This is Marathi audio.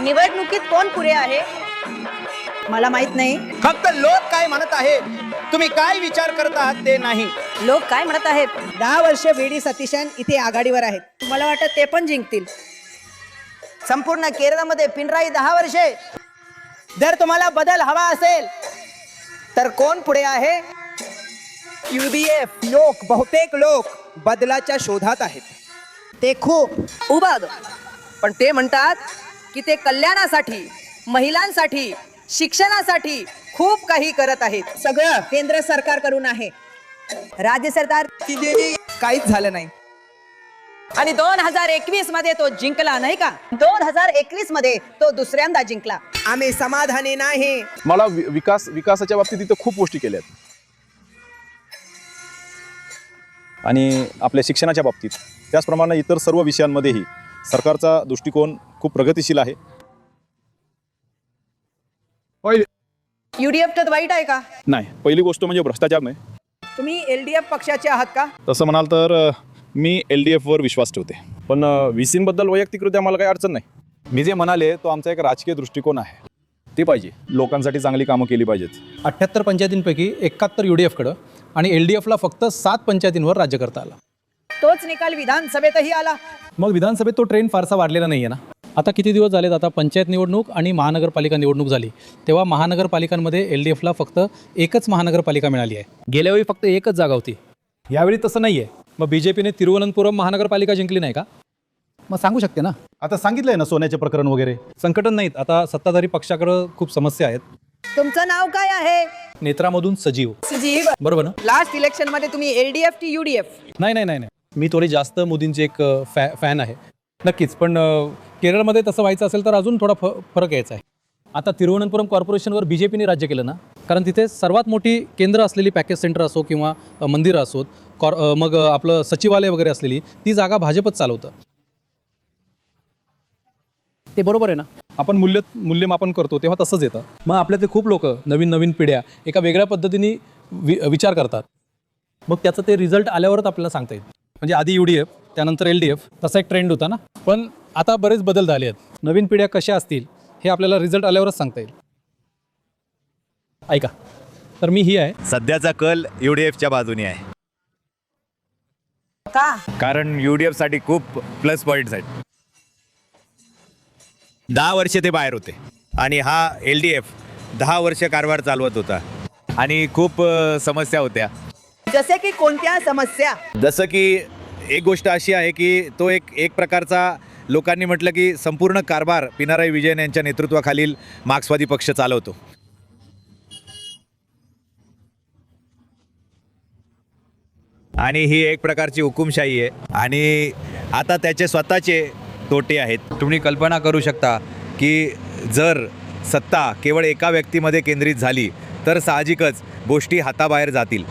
निवडणुकीत कोण पुढे आहे? मला माहित नाही. फक्त लोक काय म्हणत आहे, तुम्ही काय विचार करत आहात ते नाही. लोक काय म्हणत आहेत? 10 वर्षे व्ही.डी. सतीशन इथे आघाडीवर आहेत. मला वाटतं ते पण जिंकतील. संपूर्ण केरळमध्ये पिनराई 10 वर्षे. जर तुम्हाला बदल हवा असेल तर कोण पुढे आहे? UDF. बहुतेक लोक बदलाच्या शोधात आहेत. ते खूप उभा पण ते म्हणतात की ते कल्याणासाठी, महिलांसाठी, शिक्षणासाठी खूप काही करत आहेत. सगळं केंद्र सरकारकडून आहे. राज्य सरकार काहीच झालं नाही. आणि 2021 मध्ये तो जिंकला नाही का? 2021 मध्ये तो दुसऱ्यांदा जिंकला. आम्ही समाधानी नाही. मला विकासाच्या बाबतीत इथं खूप गोष्टी केल्या आहेत आणि आपल्या शिक्षणाच्या बाबतीत त्याचप्रमाणे इतर सर्व विषयांमध्येही सरकारचा दृष्टिकोन खूप प्रगतिशील आहे. UDF तर वाईट आहे का? नाही, पहिली गोष्ट म्हणजे भ्रष्टाचार नाही. तुम्ही LDF पक्षाचे आहात का? तसं म्हणाल तर मी LDFवर विश्वास ठेवते, पण VCंबद्दल वैयक्तिकरित्या मला काही अडचण नाही. मी जे म्हणाले तो आमचा एक राजकीय दृष्टिकोन आहे, ते पाहिजे. लोकांसाठी चांगली कामं केली पाहिजेत. 78 पंचायतींपैकी 71 UDFकडं आणि LDFला फक्त 7 पंचायतींवर राज्य करता आला. तोच निकाल विधानसभेतही आला. मग विधानसभेत तो ट्रेंड फारसा वाढलेला नाही आहे ना. आता किती दिवस झालेत, आता पंचायत निवडणूक आणि महानगरपालिका निवडणूक झाली, तेव्हा महानगरपालिकांमध्ये LDFला फक्त एकच महानगरपालिका मिळाली आहे. गेल्यावेळी फक्त एकच जागा होती, यावेळी तसं नाही आहे. मग BJPने तिरुवनंतपुरम महानगरपालिका जिंकली नाही का? मग सांगू शकते ना. आता सांगितलंय ना सोन्याचे प्रकरण वगैरे. संकट नाहीत, आता सत्ताधारी पक्षाकडं खूप समस्या आहेत. तुमचं नाव काय आहे? नेत्रामधून सजीव. सजीव. बरोबर ना. लास्ट इलेक्शन मध्ये तुम्ही LDF की UDF? नाही, मी थोडी जास्त मोदींची एक फॅन आहे नक्कीच, पण केरळमध्ये तसं व्हायचं असेल तर अजून थोडा फरक यायचा आहे. आता तिरुवनंतपुरम कॉर्पोरेशनवर BJPने राज्य केलं ना, कारण तिथे सर्वात मोठी केंद्र असलेली पॅकेज सेंटर असो किंवा मंदिरं असोत, मग आपलं सचिवालय वगैरे असलेली ती जागा भाजपच चालवतं. ते बरोबर आहे ना. आपण मूल्यमापन करतो तेव्हा तसंच येतं. मग आपल्यातले खूप लोक नवीन पिढ्या एका वेगळ्या पद्धतीने विचार करतात. मग त्याचं ते रिझल्ट आल्यावरच आपल्याला सांगता येईल. म्हणजे आधी UDF त्यानंतर LDF, तसा एक ट्रेंड होता ना. पण आता बरेच बदल झाले आहेत. नवीन पिढ्या कशा असतील हे आपल्याला रिझल्ट आल्यावरच सांगता येईल. ऐका, तर मी ही आहे. सध्याचा कल UDFच्या बाजूने आहे. का? कारण UDF साठी खूप प्लस पॉईंट्स आहेत. 10 वर्षे ते बाहेर होते आणि हा LDF 10 वर्ष कारभार चालवत होता आणि खूप समस्या होत्या. जसे की कोणत्या समस्या? जसं की एक गोष्ट अशी आहे की तो एक प्रकारचा लोकांनी म्हटलं की संपूर्ण कारभार पिनाराई विजयन यांच्या नेतृत्वाखालील मार्क्सवादी पक्ष चालवतो. आणि ही एक प्रकारची हुकुमशाही आहे आणि आता त्याचे स्वतःचे तोटे आहेत. तुम्ही कल्पना करू शकता की जर सत्ता केवळ एका व्यक्तीमध्ये केंद्रित झाली तर साहजिकच गोष्टी हाताबाहेर जातील.